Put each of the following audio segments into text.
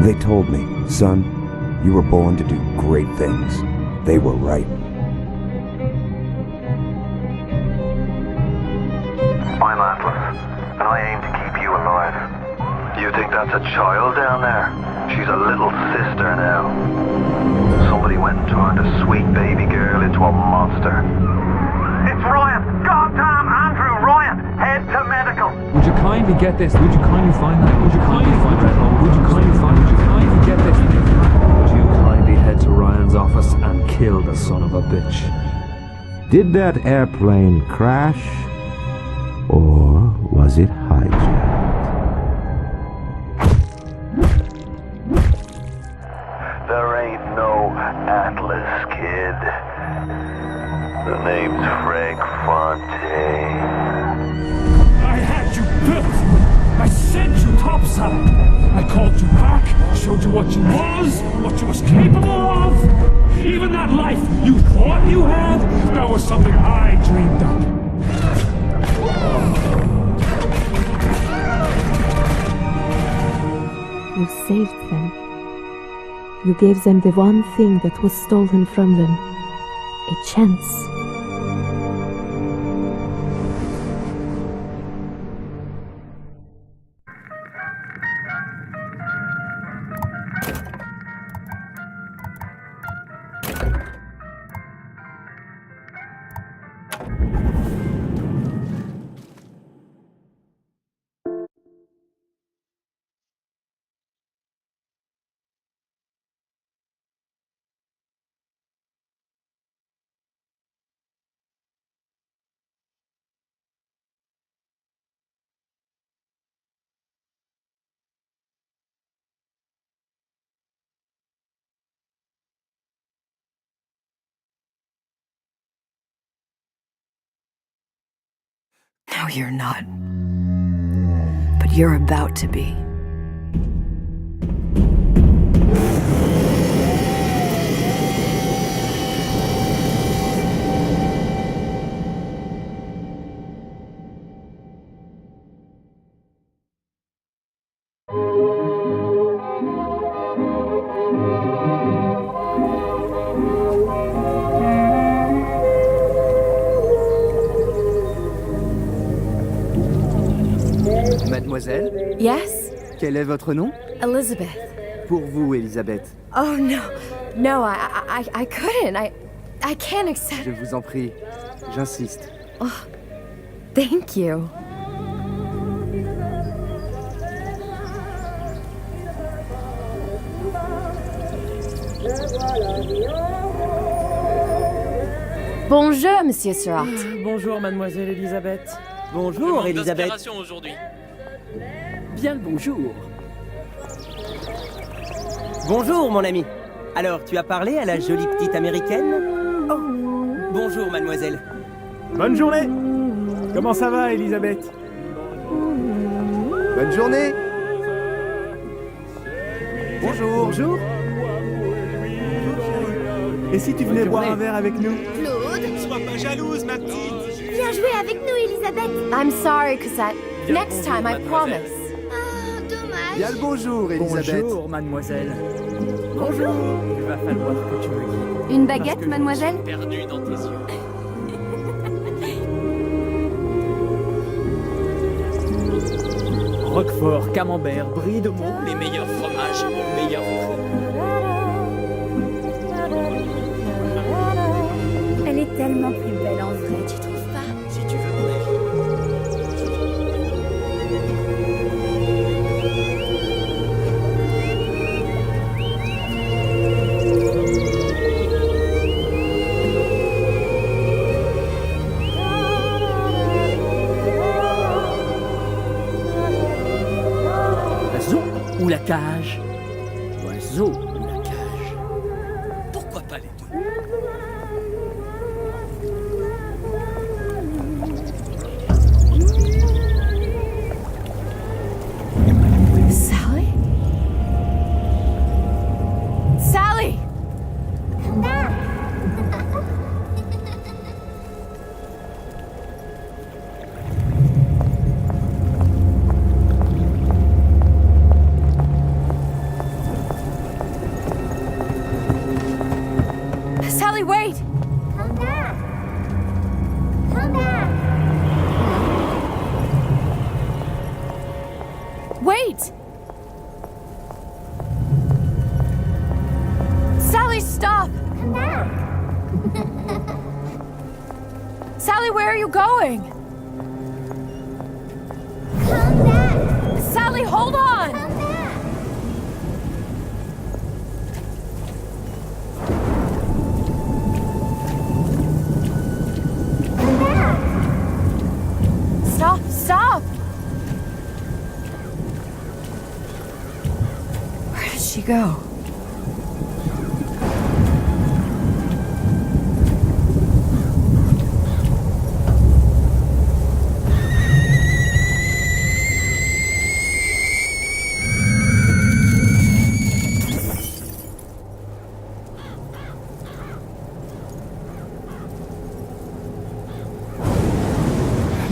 They told me, son, you were born to do great things. They were right. I'm Atlas, and I aim to keep you alive. You think that's a child down there? She's a little sister now. Somebody went and turned a sweet baby girl into a monster. It's Ryan! Goddamn Andrew Ryan! Head to medical! Would you kindly get this? Would you kindly find that? Would you kindly find that? Would you kindly find? Would you kindly get this? Would you kindly head to Ryan's office and kill the son of a bitch? Did that airplane crash? Or was it hijacked? There ain't no Atlas, kid. The name's Frank Fontaine. I had you built! I sent you topside! I called you back, showed you what you was capable of! Even that life you thought you had, that was something I dreamed up. You saved them. You gave them the one thing that was stolen from them. A chance. No, you're not. But you're about to be. Mademoiselle, Yes? quel est votre nom? Elizabeth. Pour vous, Elisabeth. Oh, no, I couldn't. I can't accept. Je vous en prie, j'insiste. Oh, thank you. Bonjour, Monsieur Surratt. Bonjour, mademoiselle Elisabeth. Bonjour, Elisabeth. Aujourd'hui. Bien le bonjour. Bonjour, mon ami. Alors, tu as parlé à la jolie petite américaine? Oh, bonjour, mademoiselle. Bonne journée. Comment ça va, Elisabeth? Bonne journée. Bonjour. Bonjour. Et si tu venais boire un verre avec nous? Claude, Sois pas jalouse, ma petite. viens jouer avec nous, Elisabeth. I'm sorry, Cosette. Next time, I promise. Ah, dommage. Bien le bonjour, Elisabeth. Bonjour, mademoiselle. Bonjour. Il va falloir que tu me guides. Une baguette, mademoiselle? Perdu dans tes yeux. Roquefort, camembert, brie de Meaux, les meilleurs fromages au meilleur prix. Elle est tellement plus belle en vrai, tu trouves pas? Si tu veux mon avis. Oiseau ou la cage? Oiseau ou la cage? Pourquoi pas les deux? wait! Sally, stop! Come back. Sally, where are you going? Come back. Sally, hold on! Come back. Come back. Stop, stop! Where did she go?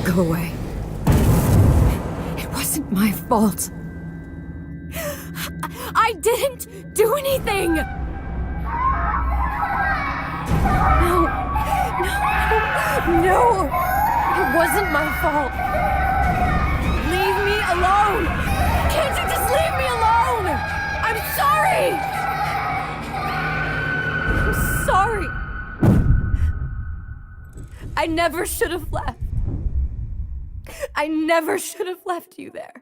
Go away. It wasn't my fault. I didn't do anything! No, it wasn't my fault. Leave me alone! Can't you just leave me alone? I'm sorry! I'm sorry. I never should have left. I never should have left you there.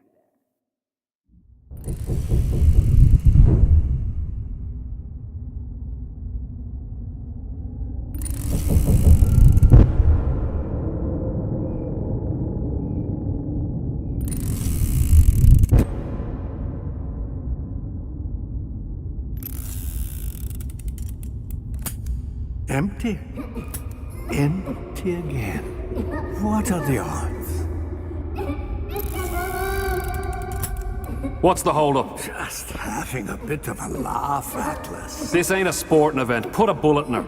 Empty? Empty again. What are the odds? What's the holdup? Just having a bit of a laugh, Atlas. This ain't a sporting event. Put a bullet in her.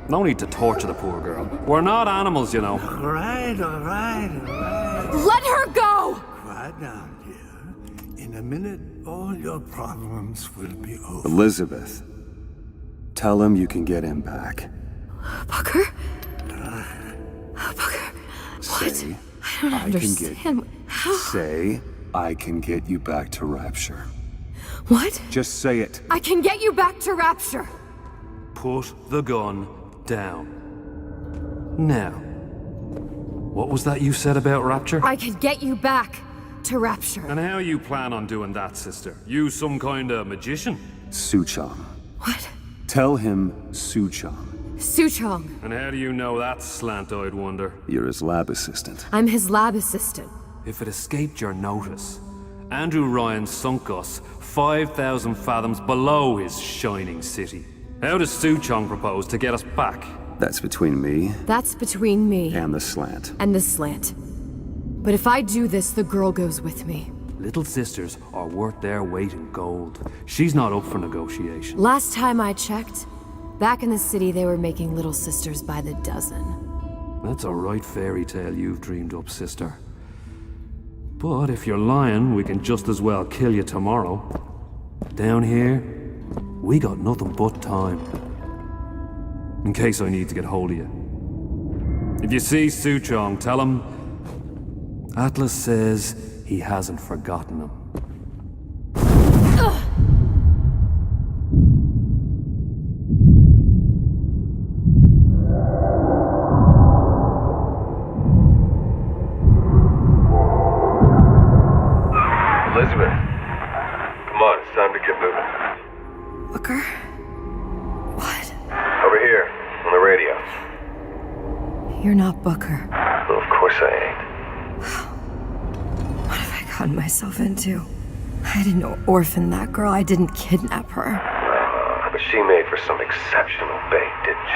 No need to torture the poor girl. We're not animals, you know. All right. Let her go! Quiet down, dear. In a minute, all your problems will be over. Elizabeth, tell him you can get him back. Booker? Booker? What? Say, I don't understand. How? Say, I can get you back to Rapture. What? Just say it. I can get you back to Rapture. Put the gun down. Now, what was that you said about Rapture? I can get you back to Rapture. And how you plan on doing that, sister? You some kind of magician? Suchong. What? Tell him Suchong. Suchong. And how do you know that, slant-eyed wonder? You're his lab assistant. I'm his lab assistant. If it escaped your notice, Andrew Ryan sunk us 5,000 fathoms below his shining city. How does Suchong propose to get us back? That's between me That's between me and the slant. and the slant. But if I do this, the girl goes with me. Little sisters are worth their weight in gold. She's not up for negotiation. Last time I checked, back in the city they were making little sisters by the dozen. That's a right fairy tale you've dreamed up, sister. But if you're lying, we can just as well kill you tomorrow. Down here, we got nothing but time. In case I need to get hold of you. If you see Suchong, tell him Atlas says he hasn't forgotten him. Elizabeth, come on, it's time to get moving. Booker? What? Over here, on the radio. You're not Booker. Well, of course I ain't. What have I gotten myself into? I didn't orphan that girl. I didn't kidnap her. But she made for some exceptional bait, didn't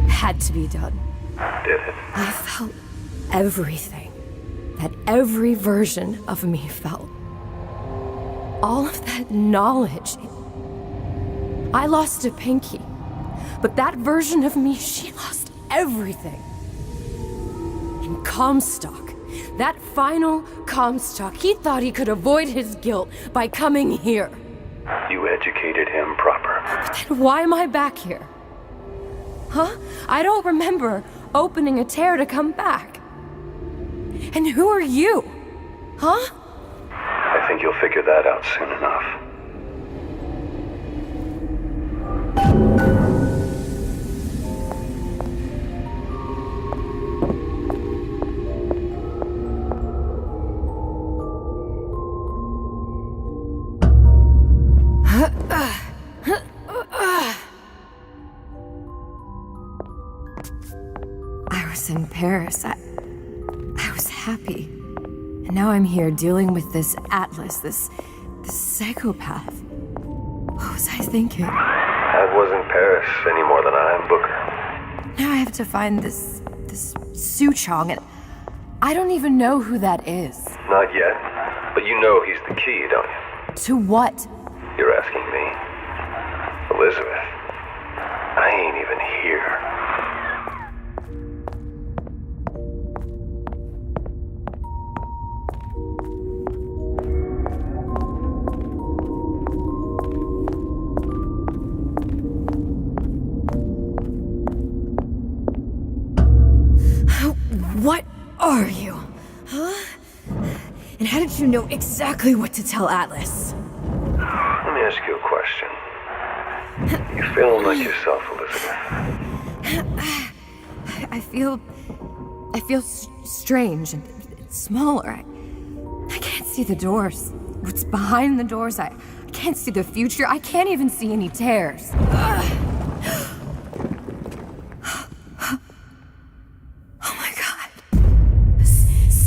she? Had to be done. Did it? I felt everything that every version of me felt. All of that knowledge. I lost a pinky, but that version of me, she lost everything. In Comstock, that final Comstock, he thought he could avoid his guilt by coming here. You educated him proper. But then why am I back here? Huh? I don't remember opening a tear to come back. And who are you? Huh? I think you'll figure that out soon enough. I was in Paris. I was happy. And now I'm here dealing with this Atlas, this psychopath. What was I thinking? That wasn't Paris any more than I am Booker. Now I have to find this Suchong, and I don't even know who that is. Not yet, but you know he's the key, don't you? To what? You're asking me. Elizabeth, I ain't even here. What are you? Huh? And how did you know exactly what to tell Atlas? Let me ask you a question. You feeling like yourself, Elizabeth? I feel strange and smaller. I can't see the doors. What's behind the doors? I can't see the future. I can't even see any tears.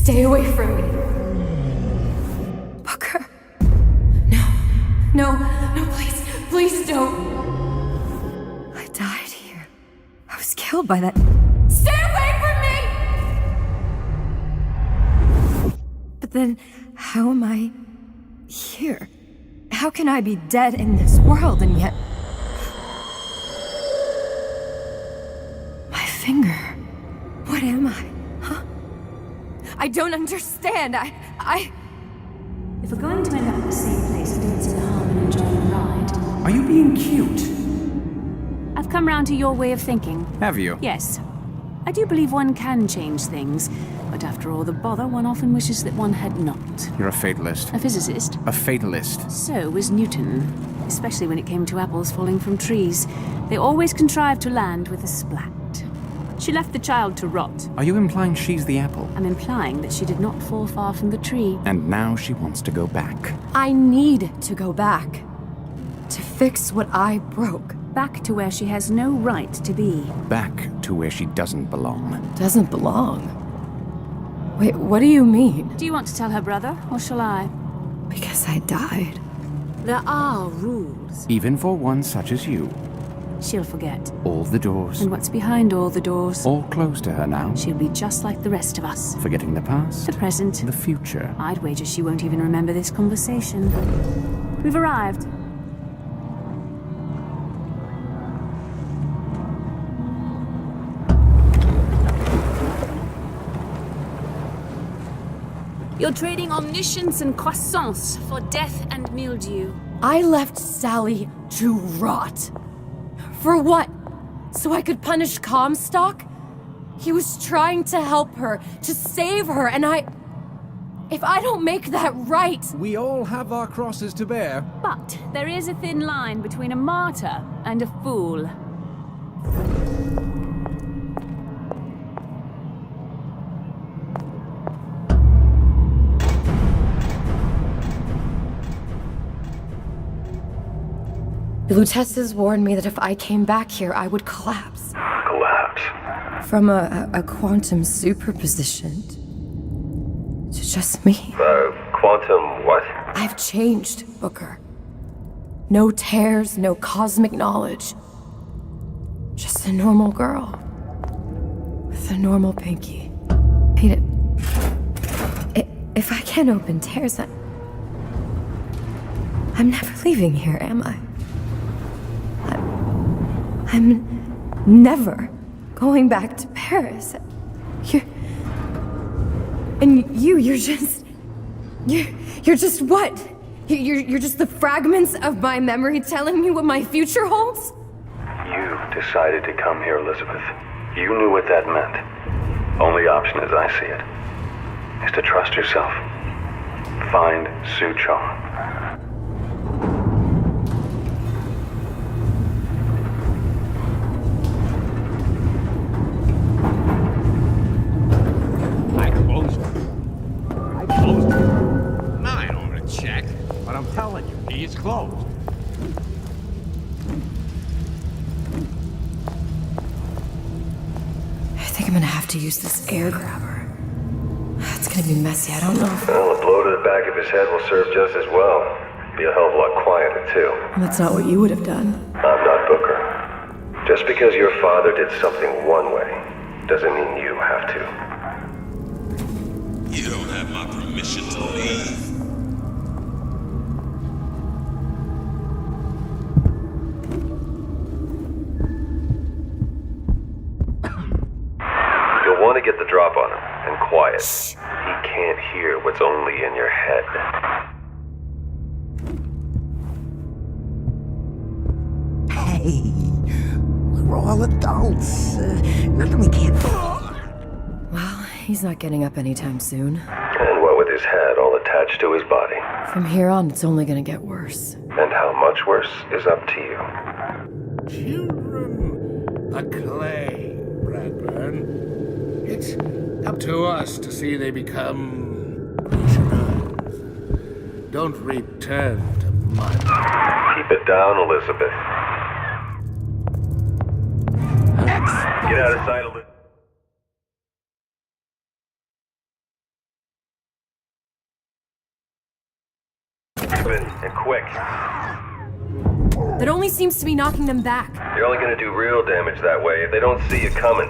Stay away from me. Booker. No, please don't. I died here. I was killed by that. Stay away from me! But then, how am I here? How can I be dead in this world and yet... My finger. What am I? I don't understand. If we're going to end up at the same place and dance in harm and enjoy the ride... Are you being cute? I've come round to your way of thinking. Have you? Yes. I do believe one can change things, but after all the bother, one often wishes that one had not. You're a fatalist. A physicist. A fatalist. So was Newton, especially when it came to apples falling from trees. They always contrived to land with a splat. She left the child to rot. Are you implying she's the apple? I'm implying that she did not fall far from the tree. And now she wants to go back. I need to go back. To fix what I broke. Back to where she has no right to be. Back to where she doesn't belong. Doesn't belong? Wait, what do you mean? Do you want to tell her brother, or shall I? Because I died. There are rules. Even for one such as you. She'll forget. All the doors. And what's behind all the doors? All closed to her now. She'll be just like the rest of us. Forgetting the past. The present. The future. I'd wager she won't even remember this conversation. We've arrived. You're trading omniscience and croissants for death and mildew. I left Sally to rot. For what? So I could punish Comstock? He was trying to help her, to save her, and if I don't make that right... We all have our crosses to bear. But there is a thin line between a martyr and a fool. The Lutesses warned me that if I came back here, I would collapse. Collapse? From a quantum superposition to just me. Quantum what? I've changed, Booker. No tears, no cosmic knowledge. Just a normal girl. With a normal pinky. If I can't open tears, I'm never leaving here, am I? I'm never going back to Paris. You're just what? You're just the fragments of my memory telling me what my future holds? You decided to come here, Elizabeth. You knew what that meant. Only option as I see it to trust yourself. Find Suchong. I closed it. No, I don't want to check. But I'm telling you, he is closed. I think I'm gonna have to use this air grabber. It's gonna be messy, I don't know if... Well, a blow to the back of his head will serve just as well. Be a hell of a lot quieter, too. That's not what you would have done. I'm not Booker. Just because your father did something one way, doesn't mean you have to. You don't have my permission to leave. You'll want to get the drop on him, and quiet. He can't hear what's only in your head. Hey, we're all adults. Nothing we can't do. Well, he's not getting up anytime soon. And what with his head all attached to his body. From here on, it's only gonna get worse. And how much worse is up to you. Children are clay, Bradburn. It's up to us to see they become prisoners. Don't return to mud. Keep it down, Elizabeth. Get out of sight, Elizabeth. And quick. That only seems to be knocking them back. You're only gonna do real damage that way if they don't see you coming.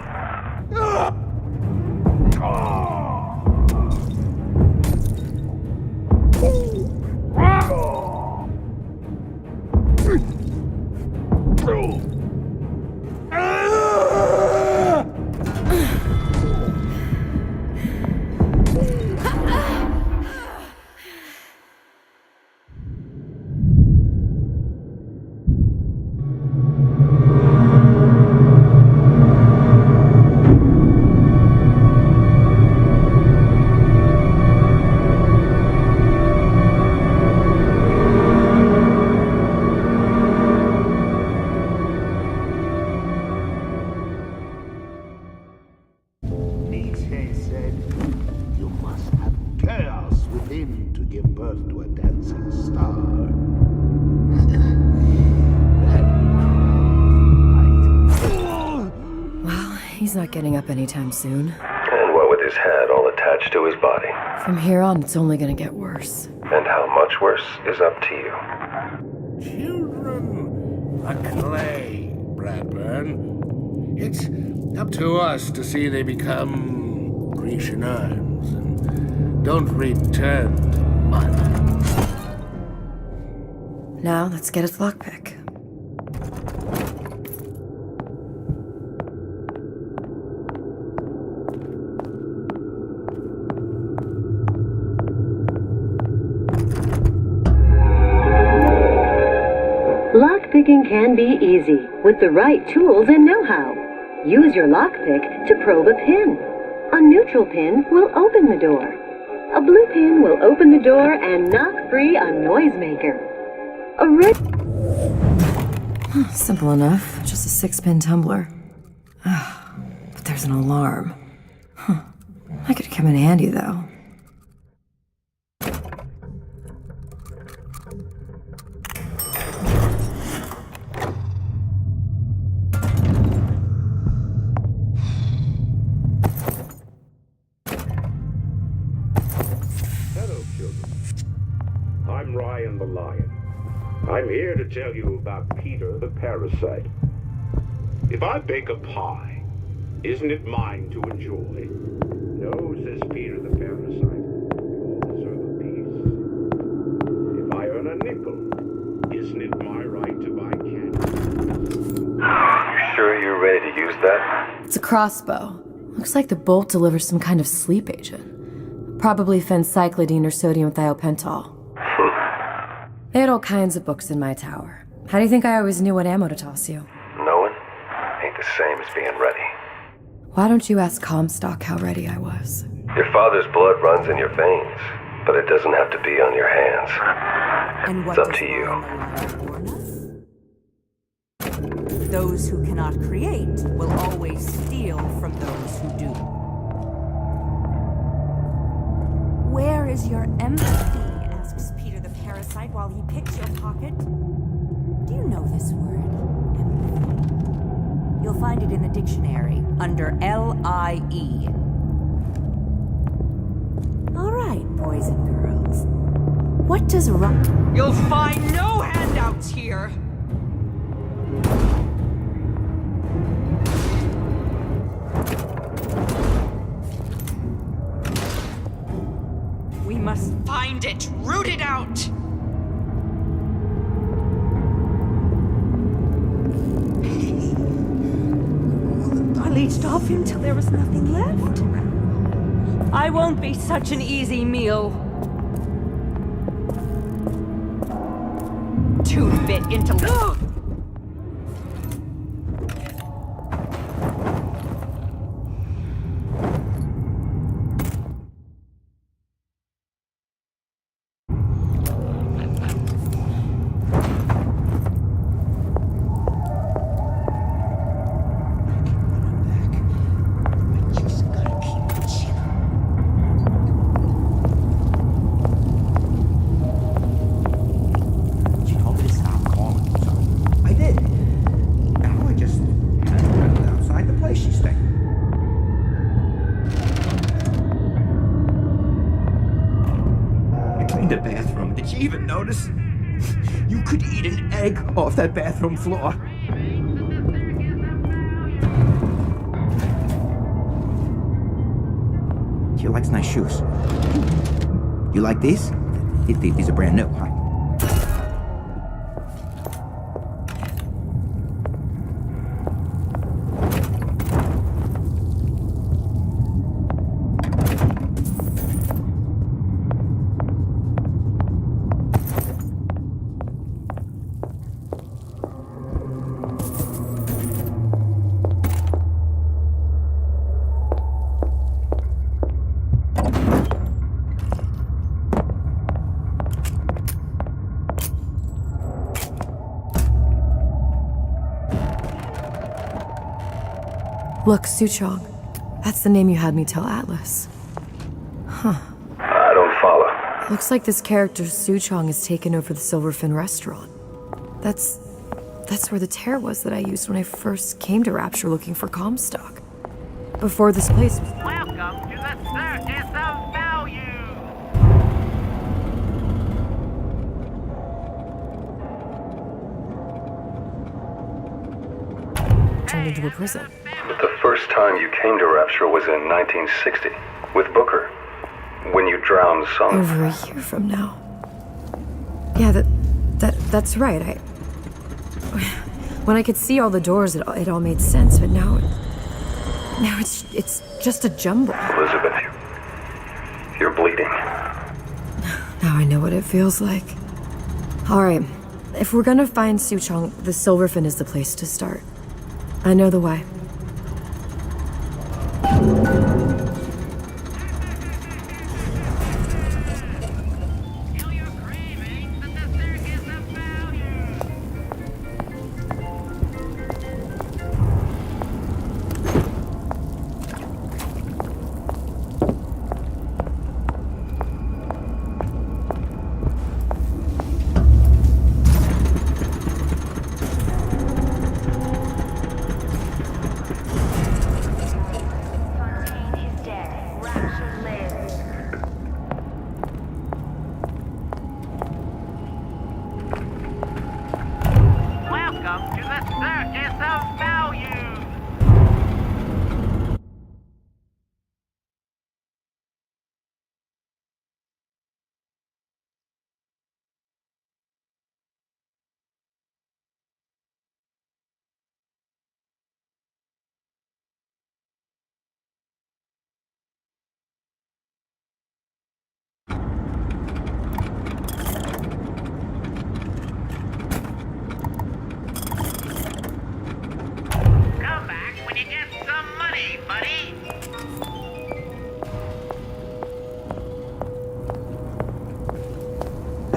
Nietzsche said, you must have chaos within to give birth to a dancing star. Well, he's not getting up anytime soon. And what with his head all attached to his body. From here on, it's only gonna get worse. And how much worse is up to you. Children are clay, Bradburn. It's up to us to see they become Grecian urns and don't return to mud. Now, let's get its lockpick. Lockpicking can be easy with the right tools and know-how. Use your lockpick to probe a pin. A neutral pin will open the door. A blue pin will open the door and knock free a noisemaker. A red... Simple enough. Just a 6-pin tumbler. But there's an alarm. That could come in handy, though. I'm Ryan the Lion. I'm here to tell you about Peter the Parasite. If I bake a pie, isn't it mine to enjoy? No, says Peter the Parasite. You all deserve a piece. If I earn a nickel, isn't it my right to buy candy? You sure you're ready to use that? It's a crossbow. Looks like the bolt delivers some kind of sleep agent. Probably phencyclidine or sodium thiopental. They had all kinds of books in my tower. How do you think I always knew what ammo to toss you? Knowing ain't the same as being ready. Why don't you ask Comstock how ready I was? Your father's blood runs in your veins, but it doesn't have to be on your hands. And what It's up does to lie you. on the line warn us? Those who cannot create will always steal from those who do. Where is your empathy? Asks Peter the parasite while he picks your pocket. Do you know this word, empathy? You'll find it in the dictionary under L-I-E. All right, boys and girls. What does You'll find no handouts here! We must find it! Root it out! I leached off him till there was nothing left. I won't be such an easy meal. Too bit into... The bathroom. Did you even notice? You could eat an egg off that bathroom floor. She likes nice shoes. You like these? These are brand new, huh? Look, Suchong. That's the name you had me tell Atlas. Huh. I don't follow. Looks like this character Suchong has taken over the Silverfin restaurant. That's where the tear was that I used when I first came to Rapture looking for Comstock. Before this place was... Welcome to the Circus of Value! turned into a prison. But the first time you came to Rapture was in 1960, with Booker, when you drowned some... Over a year from now. Yeah, that's right. When I could see all the doors, it all made sense, but now it's just a jumble. Elizabeth, you're bleeding. Now I know what it feels like. All right, if we're gonna find Suchong, the Silverfin is the place to start. I know the way.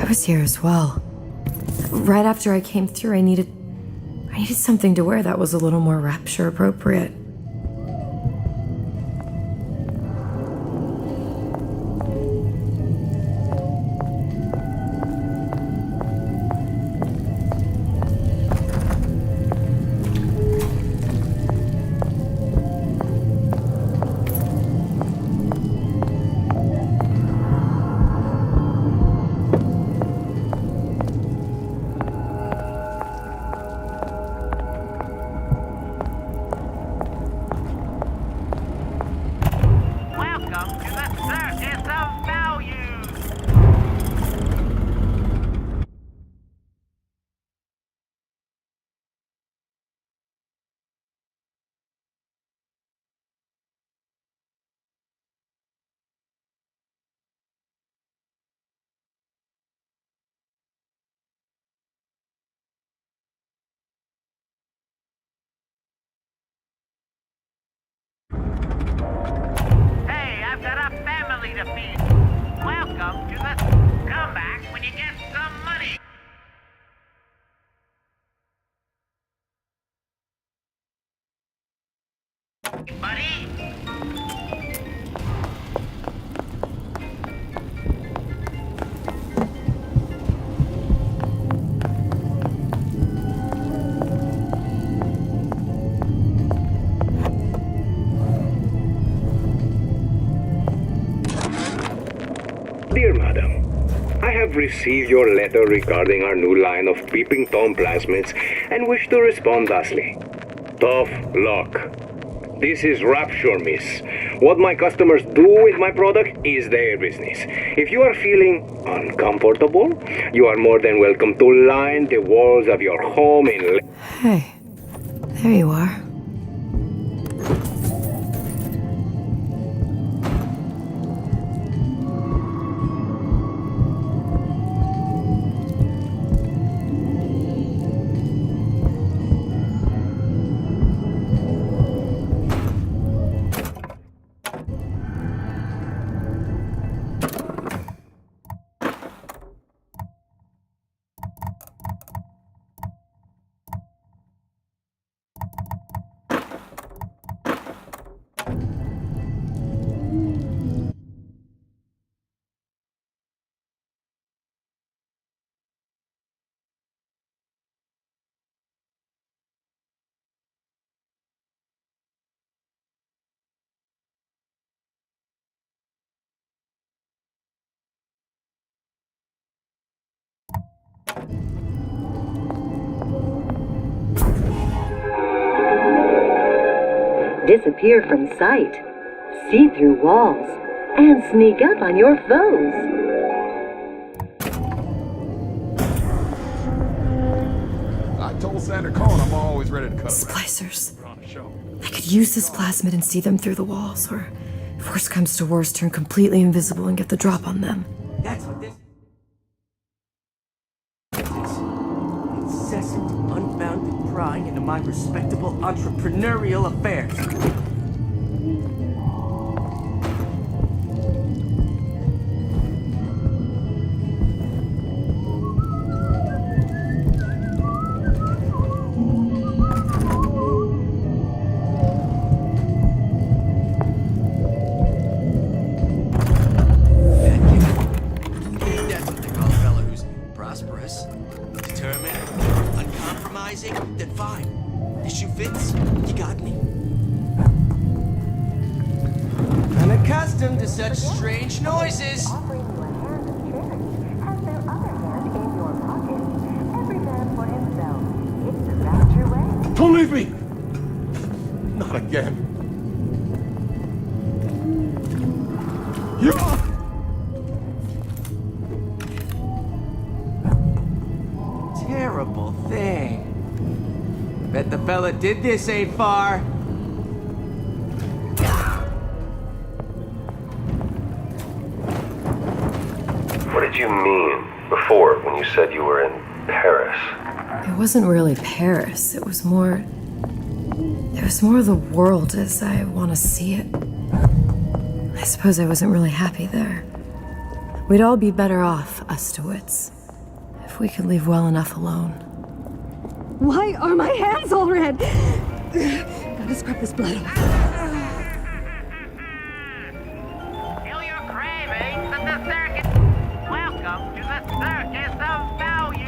I was here as well. Right after I came through, I needed something to wear that was a little more rapture appropriate. Hey, I've got a family to feed. Welcome to the... Come back when you get some money. Buddy? Dear Madam, I have received your letter regarding our new line of peeping Tom plasmids and wish to respond thusly. Tough luck. This is Rapture, miss. What my customers do with my product is their business. If you are feeling uncomfortable, you are more than welcome to line the walls of your home in... Hey, there you are. Disappear from sight, see through walls, and sneak up on your foes. I told Santa Con I'm always ready to cut. Splicers. I could use this plasmid and see them through the walls, or if worst comes to worst, turn completely invisible and get the drop on them. That's what this is. Incessant, unbounded prying into my respectable entrepreneurial affairs. Then fine. The shoe fits, you got me. Unaccustomed to such strange noises. Don't leave me! Not again. You... Terrible thing. Bet the fella did this ain't far. What did you mean before when you said you were in Paris? It wasn't really Paris. It was more of the world as I want to see it. I suppose I wasn't really happy there. We'd all be better off, us Stewits, if we could leave well enough alone. Why are my hands all red? Gotta scrub this blood off. Feel your cravings at the circus. Welcome to the Circus of Value.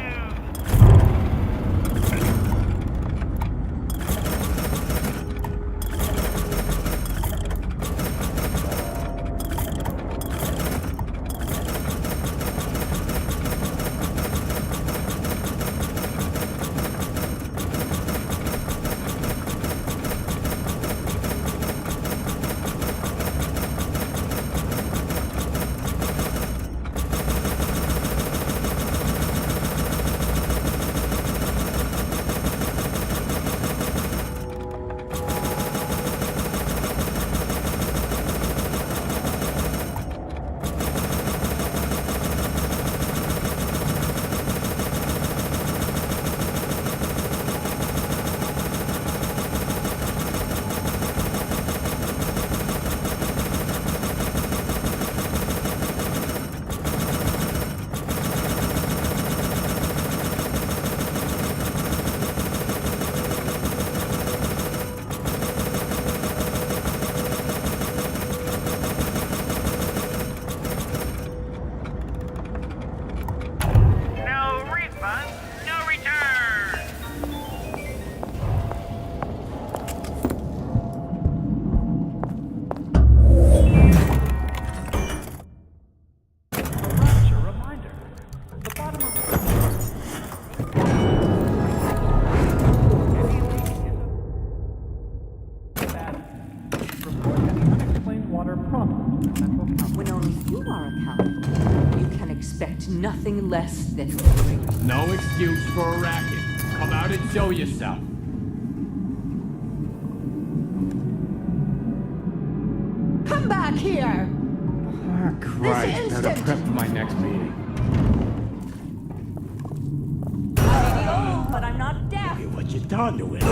When only you are accountable, you can expect nothing less than... No excuse for a racket. Come out and show yourself. Come back here! Oh, Christ, now to prep for my next meeting. I may be old, but I'm not deaf. What you done to it?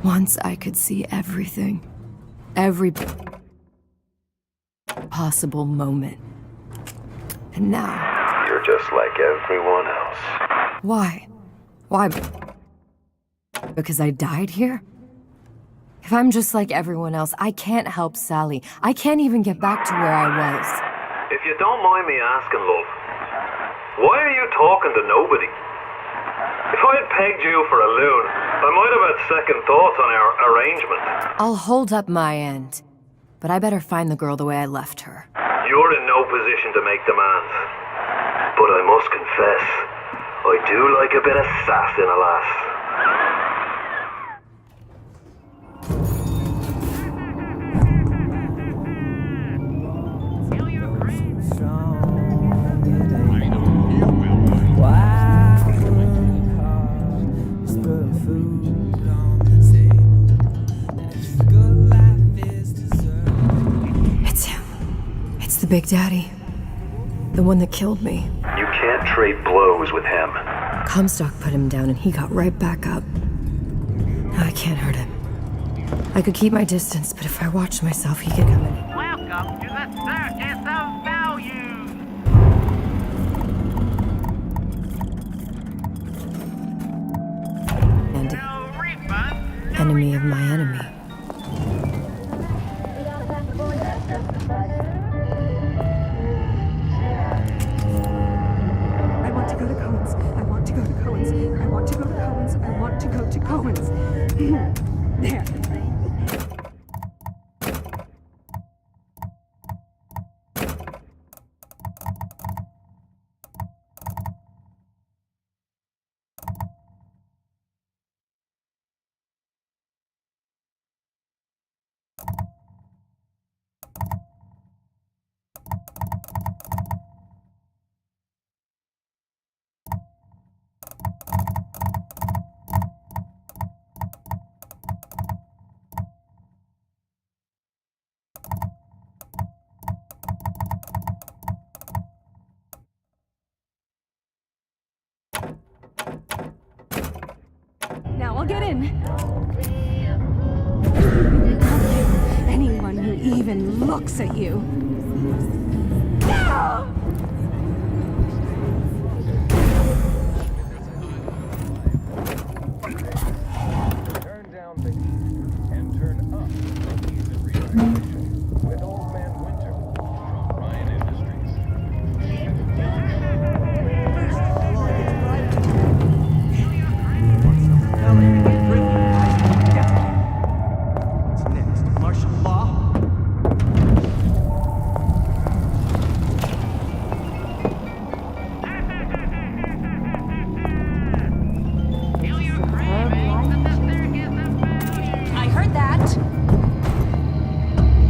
Once I could see everything. Every possible moment. And now... You're just like everyone else. Why? Why? Because I died here? If I'm just like everyone else, I can't help Sally. I can't even get back to where I was. If you don't mind me asking, love, why are you talking to nobody? If I had pegged you for a loon, I might have had second thoughts on our arrangement. I'll hold up my end, but I better find the girl the way I left her. You're in no position to make demands. But I must confess, I do like a bit of sass in a lass. It's him. It's the Big Daddy. The one that killed me. You can't trade blows with him. Comstock put him down and he got right back up. Now I can't hurt him. I could keep my distance, but if I watched myself, he could come in. Welcome to the Circus of Value. Andy. Enemy of my enemy. I want to go to Cohen's. I want to go to Cohen's. I want to go to Cohen's. I want to go to Cohen's. There. I'll get in. Anyone who even looks at you. No! Turn down the heat and turn up on ease of relaxation with Old Man Winter from Ryan Industries. What's next? Martial law? I heard that.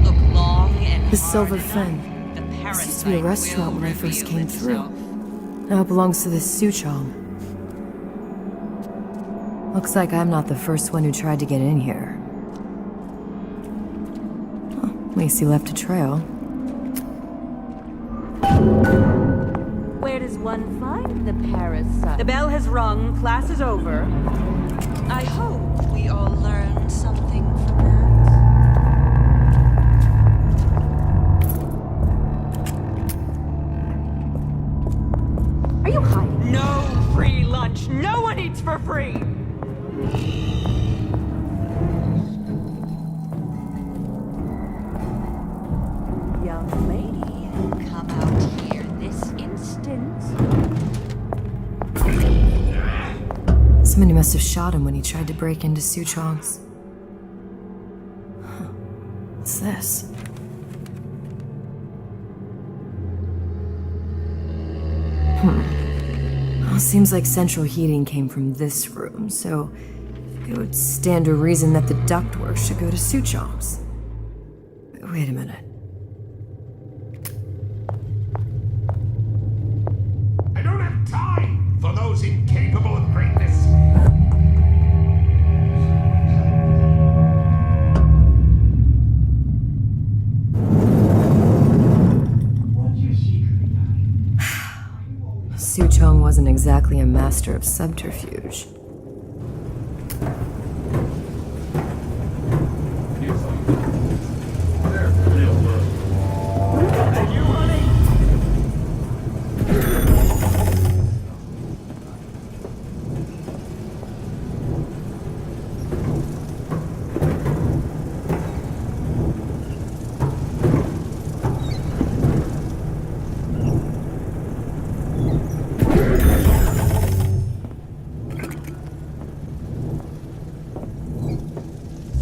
Look long and The Silver Fin. This used to be a restaurant when I first came through. Now it belongs to this Suchong. Looks like I'm not the first one who tried to get in here. Well, at least he left a trail. Where does one find the parasite? The bell has rung. Class is over. I hope we all learned something from that. Are you hiding? No free lunch. No one eats for free. Young lady, come out here this instant. Somebody must have shot him when he tried to break into Suchong's. Huh. What's this? Well, seems like central heating came from this room, so it would stand to reason that the ductwork should go to Suchong's. Wait a minute. I don't have time for those incapable of greatness. Suchong wasn't exactly a master of subterfuge.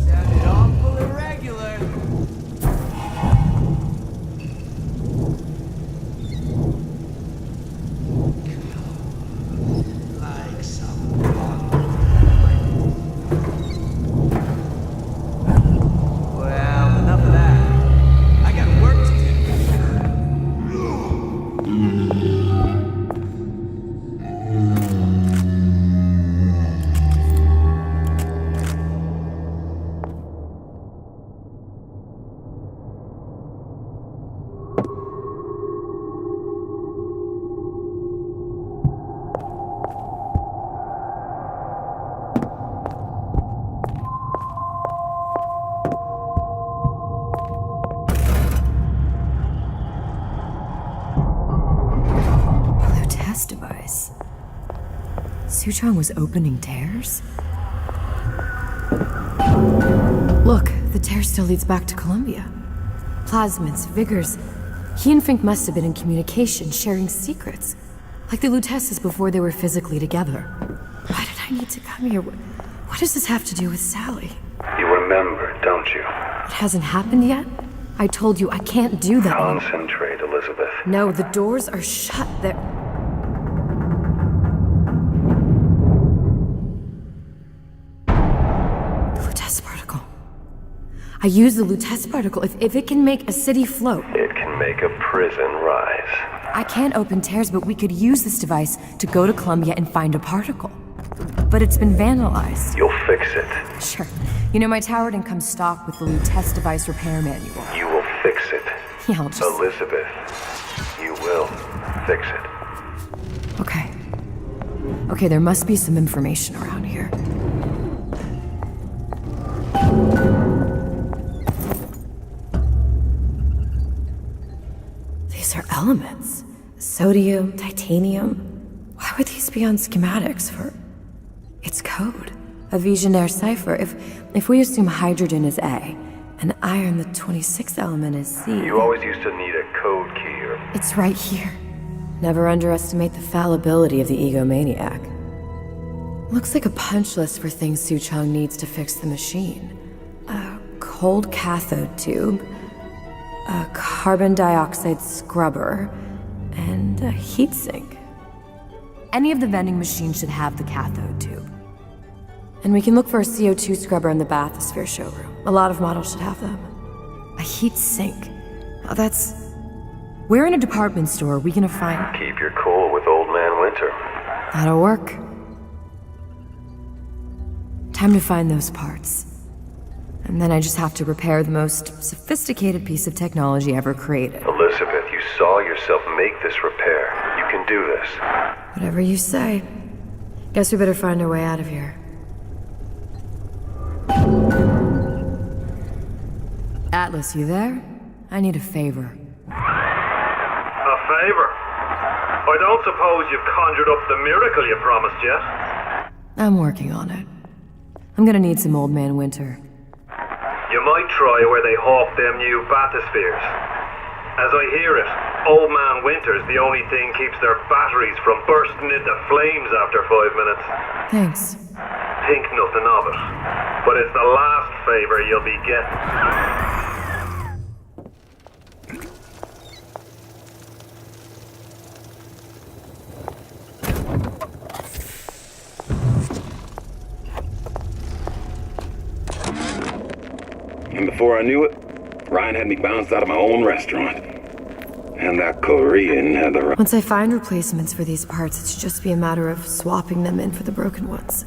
Sounded awful irregular. Like some Well, enough of that. I got work to do. Blue test device. Suchong was opening tears? Look, the tear still leads back to Columbia. Plasmids, vigors. He and Fink must have been in communication, sharing secrets. Like the Lutesses before they were physically together. Why did I need to come here? What does this have to do with Sally? You remember, don't you? It hasn't happened yet? I told you I can't do that. Concentrate, Elizabeth. No, the doors are shut. They're... The Lutece particle. I use the Lutece particle. If it can make a city float. It can make a prison rise. I can't open tears, but we could use this device to go to Columbia and find a particle. But it's been vandalized. You'll fix it. Sure. You know, my tower didn't come stock with the Lutece device repair manual. You will fix it. Yeah, I'll just... Elizabeth, you will fix it. Okay. Okay, there must be some information around here. elements. Sodium, titanium. Why would these be on schematics for... It's code. A Visionaire cipher. If we assume hydrogen is A, and iron, the 26th element, is C... You always used to need a code key or... It's right here. Never underestimate the fallibility of the egomaniac. Looks like a punch list for things Suchong needs to fix the machine. A cold cathode tube, a carbon dioxide scrubber, and a heatsink. Any of the vending machines should have the cathode tube. And we can look for a CO2 scrubber in the bathysphere showroom. A lot of models should have them. A heat sink. Oh, that's... Where in a department store are we gonna find... Keep your cool with Old Man Winter. That'll work. Time to find those parts. And then I just have to repair the most sophisticated piece of technology ever created. Elizabeth, you saw yourself make this repair. You can do this. Whatever you say. Guess we better find our way out of here. Atlas, you there? I need a favor. A favor? I don't suppose you've conjured up the miracle you promised yet? I'm working on it. I'm gonna need some Old Man Winter. You might try where they hawk them new bathyspheres. As I hear it, Old Man Winter's the only thing keeps their batteries from bursting into flames after 5 minutes. Thanks. Think nothing of it. But it's the last favor you'll be getting. And before I knew it, Ryan had me bounced out of my own restaurant. And that Korean had the... Once I find replacements for these parts, it should just be a matter of swapping them in for the broken ones.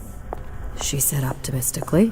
She said optimistically.